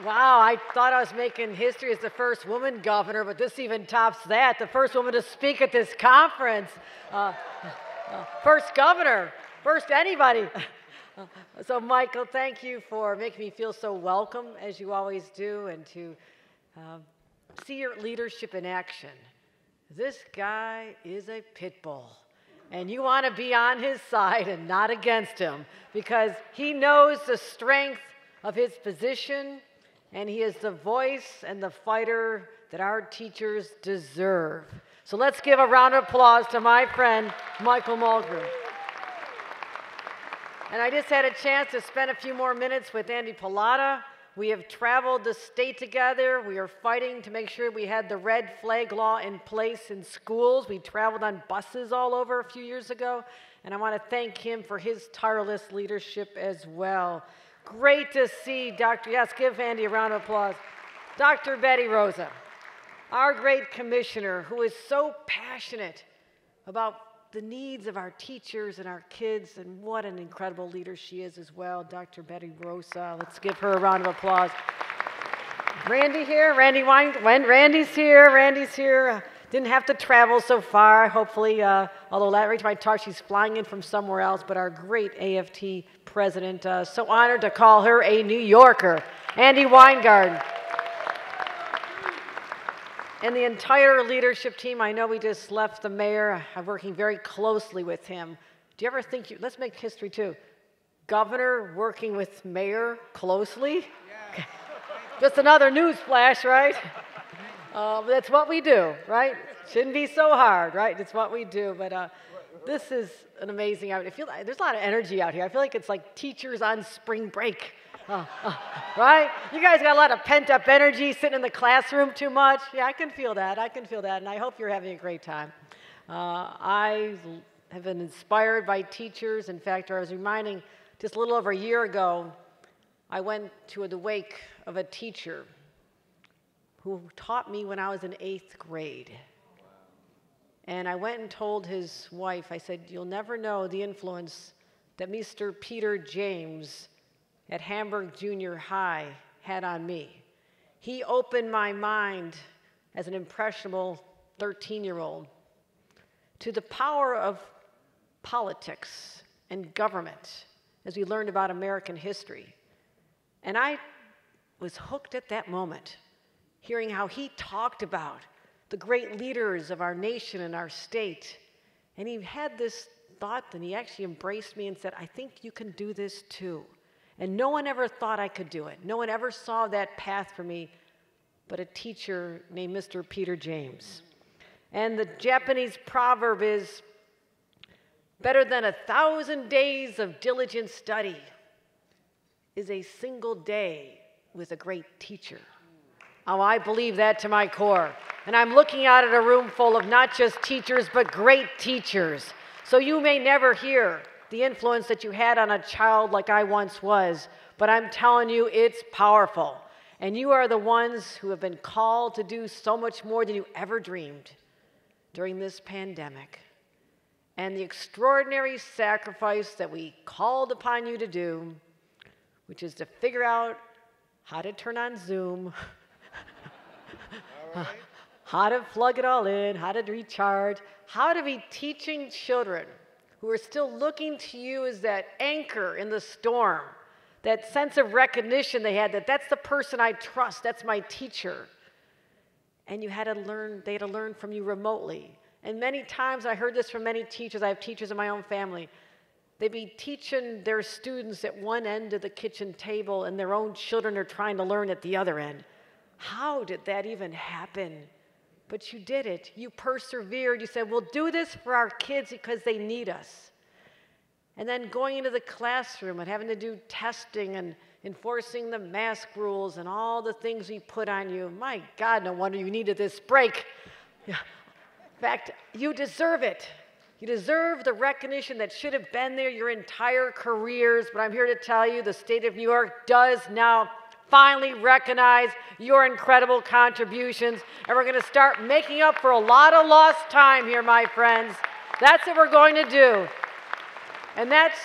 Wow, I thought I was making history as the first woman governor, but this even tops that. The first woman to speak at this conference. Uh, First governor, first anybody. So Michael, thank you for making me feel so welcome, as you always do, and to see your leadership in action. This guy is a pit bull, and you want to be on his side and not against him, because he knows the strength of his position, and he is the voice and the fighter that our teachers deserve. So let's give a round of applause to my friend, Michael Mulgrew. And I just had a chance to spend a few more minutes with Andy Pallotta. We have traveled the state together. We are fighting to make sure we had the red flag law in place in schools. We traveled on buses all over a few years ago, and I want to thank him for his tireless leadership as well. Great to see yes, give Andy a round of applause. Dr. Betty Rosa, our great commissioner, who is so passionate about the needs of our teachers and our kids, and what an incredible leader she is as well, Dr. Betty Rosa. Let's give her a round of applause. Randy here, Randy's here. Didn't have to travel so far, hopefully, although every time I talk, she's flying in from somewhere else, but our great AFT president, so honored to call her a New Yorker, Andy Weingarten. And the entire leadership team, I know we just left the mayor. I'm working very closely with him. Do you ever think, let's make history too. Governor working with mayor closely? Yeah. Just another news flash, right? That's what we do, right? Shouldn't be so hard, right? It's what we do. But this is an amazing, I feel like there's a lot of energy out here. I feel like it's like teachers on spring break. Right? You guys got a lot of pent-up energy sitting in the classroom too much. Yeah, I can feel that. And I hope you're having a great time. I have been inspired by teachers. In fact, I was reminding, just a little over a year ago, I went to the wake of a teacher who taught me when I was in 8th grade. And I went and told his wife, I said, you'll never know the influence that Mr. Peter James at Hamburg Junior High had on me. He opened my mind as an impressionable 13-year-old to the power of politics and government as we learned about American history. And I was hooked at that moment, hearing how he talked about the great leaders of our nation and our state. And he had this thought, and he actually embraced me and said, I think you can do this too. And no one ever thought I could do it. No one ever saw that path for me but a teacher named Mr. Peter James. And the Japanese proverb is, better than 1,000 days of diligent study is a single day with a great teacher. Oh, I believe that to my core. And I'm looking out at a room full of not just teachers, but great teachers. So you may never hear the influence that you had on a child like I once was, but I'm telling you, it's powerful. And you are the ones who have been called to do so much more than you ever dreamed during this pandemic. And the extraordinary sacrifice that we called upon you to do, which is to figure out how to turn on Zoom, all right, how to plug it all in, how to recharge, how to be teaching children who are still looking to you as that anchor in the storm, that sense of recognition they had, that that's the person I trust, that's my teacher. And you had to learn, they had to learn from you remotely. And many times I heard this from many teachers. I have teachers in my own family. They'd be teaching their students at one end of the kitchen table, and their own children are trying to learn at the other end. How did that even happen? But you did it. You persevered. You said, we'll do this for our kids because they need us. And then going into the classroom and having to do testing and enforcing the mask rules and all the things we put on you. My God, no wonder you needed this break. In fact, you deserve it. You deserve the recognition that should have been there your entire careers. But I'm here to tell you the state of New York does now finally recognize your incredible contributions, and we're going to start making up for a lot of lost time here, my friends. That's what we're going to do. And that's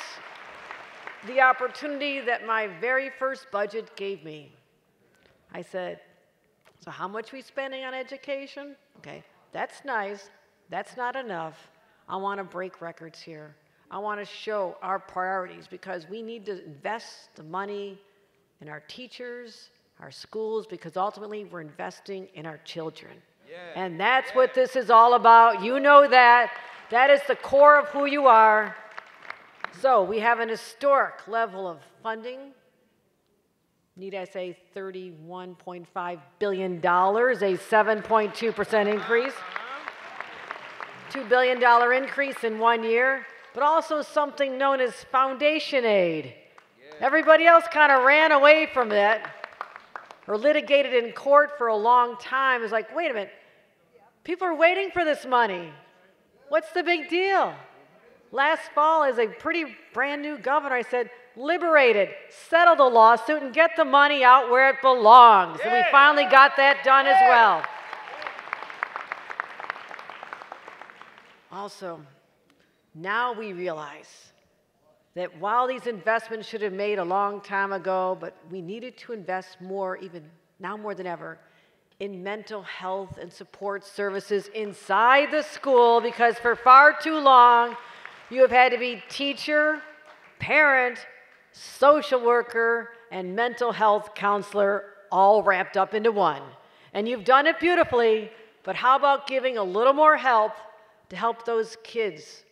the opportunity that my very first budget gave me. I said, so how much are we spending on education? Okay, that's nice. That's not enough. I want to break records here. I want to show our priorities because we need to invest the money in our teachers, our schools, because ultimately we're investing in our children. Yeah. And that's what this is all about. You know that. That is the core of who you are. So we have an historic level of funding. Need I say $31.5 billion, a 7.2% increase. $2 billion increase in 1 year, but also something known as foundation aid. Yeah. Everybody else kind of ran away from it or litigated in court for a long time. It's like, wait a minute, people are waiting for this money. What's the big deal? Last fall, as a pretty brand new governor, I said, liberate it, settle the lawsuit, and get the money out where it belongs. Yeah. And we finally got that done as well. Also, now we realize that while these investments should have been made a long time ago, but we needed to invest more, even now more than ever, in mental health and support services inside the school, because for far too long, you have had to be teacher, parent, social worker, and mental health counselor all wrapped up into one. And you've done it beautifully, but how about giving a little more help to help those kids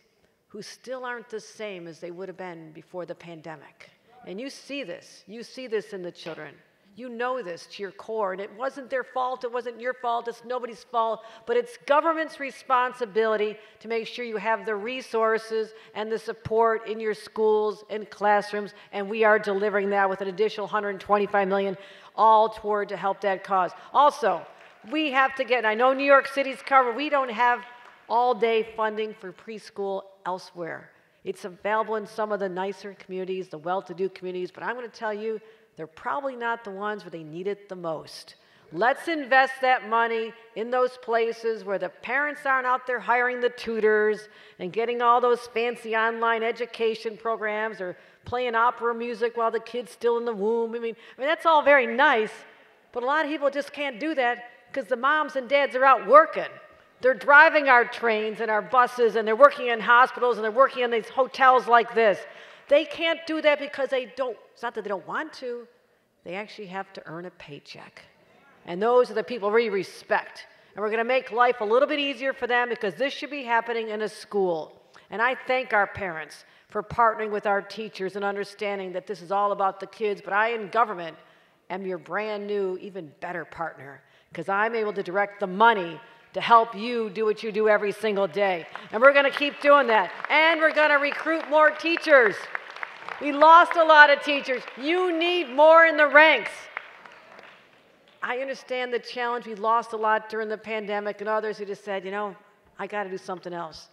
who still aren't the same as they would have been before the pandemic? And you see this in the children. You know this to your core, and it wasn't their fault, it wasn't your fault, it's nobody's fault, but it's government's responsibility to make sure you have the resources and the support in your schools and classrooms, and we are delivering that with an additional $125 million, all toward to help that cause. Also, we have to get, and I know New York City's covered, we don't have all-day funding for preschool elsewhere. It's available in some of the nicer communities, the well-to-do communities, but I'm going to tell you, they're probably not the ones where they need it the most. Let's invest that money in those places where the parents aren't out there hiring the tutors and getting all those fancy online education programs or playing opera music while the kid's still in the womb. I mean, that's all very nice, but a lot of people just can't do that because the moms and dads are out working. They're driving our trains and our buses, and they're working in hospitals, and they're working in these hotels like this. They can't do that because they don't, it's not that they don't want to, they actually have to earn a paycheck. And those are the people we respect. And we're going to make life a little bit easier for them because this should be happening in a school. And I thank our parents for partnering with our teachers and understanding that this is all about the kids, but I in government am your brand new, even better partner because I'm able to direct the money to help you do what you do every single day. And we're going to keep doing that. And we're going to recruit more teachers. We lost a lot of teachers. You need more in the ranks. I understand the challenge. We lost a lot during the pandemic, and others who just said, you know, I got to do something else.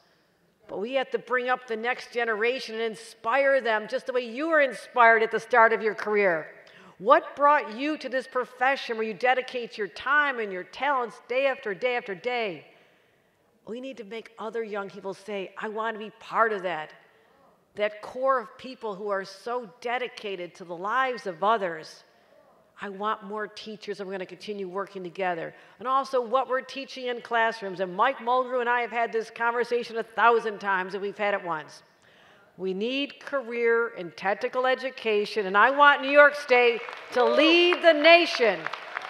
But we have to bring up the next generation and inspire them just the way you were inspired at the start of your career. What brought you to this profession where you dedicate your time and your talents day after day after day? We need to make other young people say, I want to be part of that. That core of people who are so dedicated to the lives of others. I want more teachers, and we're going to continue working together. And also what we're teaching in classrooms. And Mike Mulgrew and I have had this conversation 1,000 times, and we've had it once. We need career and technical education, and I want New York State to lead the nation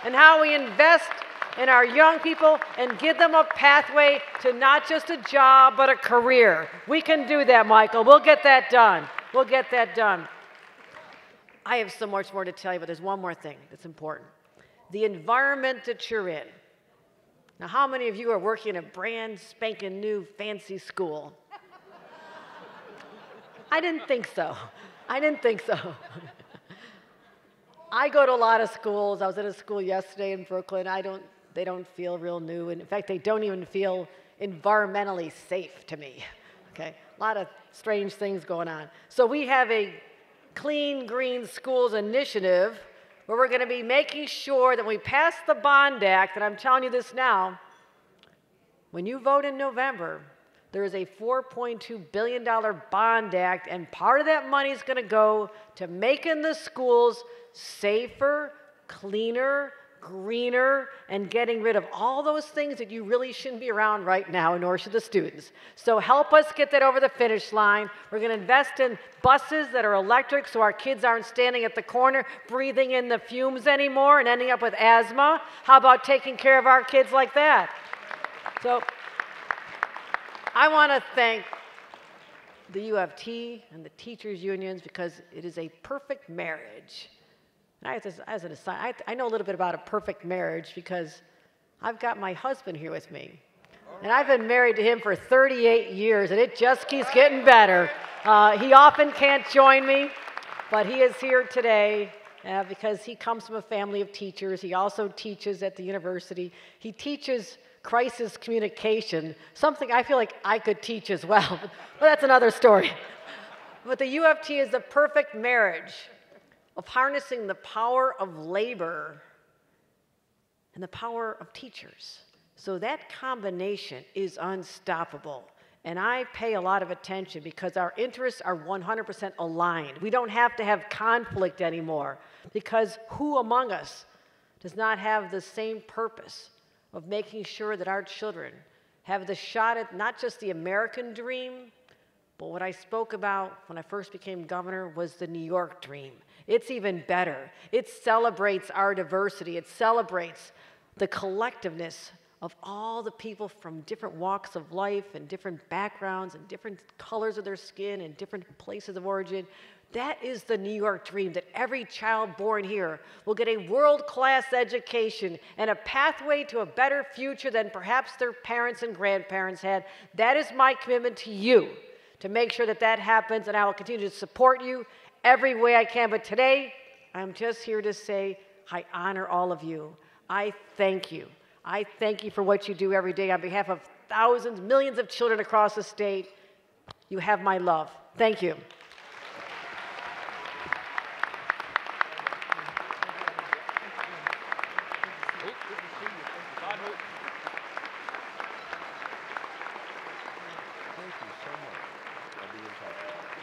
in how we invest in our young people and give them a pathway to not just a job, but a career. We can do that, Michael. We'll get that done. We'll get that done. I have so much more to tell you, but there's one more thing that's important. The environment that you're in. Now, how many of you are working in a brand spanking new fancy school? I didn't think so. I didn't think so. I go to a lot of schools. I was at a school yesterday in Brooklyn. They don't feel real new. And in fact, they don't even feel environmentally safe to me. Okay? A lot of strange things going on. So we have a Clean Green Schools initiative where we're going to be making sure that when we pass the Bond Act, and I'm telling you this now, when you vote in November, there is a $4.2 billion bond act, and part of that money is going to go to making the schools safer, cleaner, greener, and getting rid of all those things that you really shouldn't be around right now, nor should the students. So help us get that over the finish line. We're going to invest in buses that are electric so our kids aren't standing at the corner breathing in the fumes anymore and ending up with asthma. How about taking care of our kids like that? So I want to thank the U of T and the teachers' unions because it is a perfect marriage. And as an aside, I know a little bit about a perfect marriage because I've got my husband here with me. And I've been married to him for 38 years, and it just keeps getting better. He often can't join me, but he is here today because he comes from a family of teachers. He also teaches at the university. He teaches crisis communication, something I feel like I could teach as well, but that's another story. But the U of T is the perfect marriage of harnessing the power of labor and the power of teachers. So that combination is unstoppable. And I pay a lot of attention because our interests are 100% aligned. We don't have to have conflict anymore because who among us does not have the same purpose of making sure that our children have the shot at not just the American dream, but what I spoke about when I first became governor was the New York dream. It's even better. It celebrates our diversity. It celebrates the collectiveness of all the people from different walks of life and different backgrounds and different colors of their skin and different places of origin. That is the New York dream, that every child born here will get a world-class education and a pathway to a better future than perhaps their parents and grandparents had. That is my commitment to you, to make sure that that happens, and I will continue to support you every way I can. But today, I'm just here to say I honor all of you. I thank you. I thank you for what you do every day on behalf of thousands, millions of children across the state. You have my love. Thank you.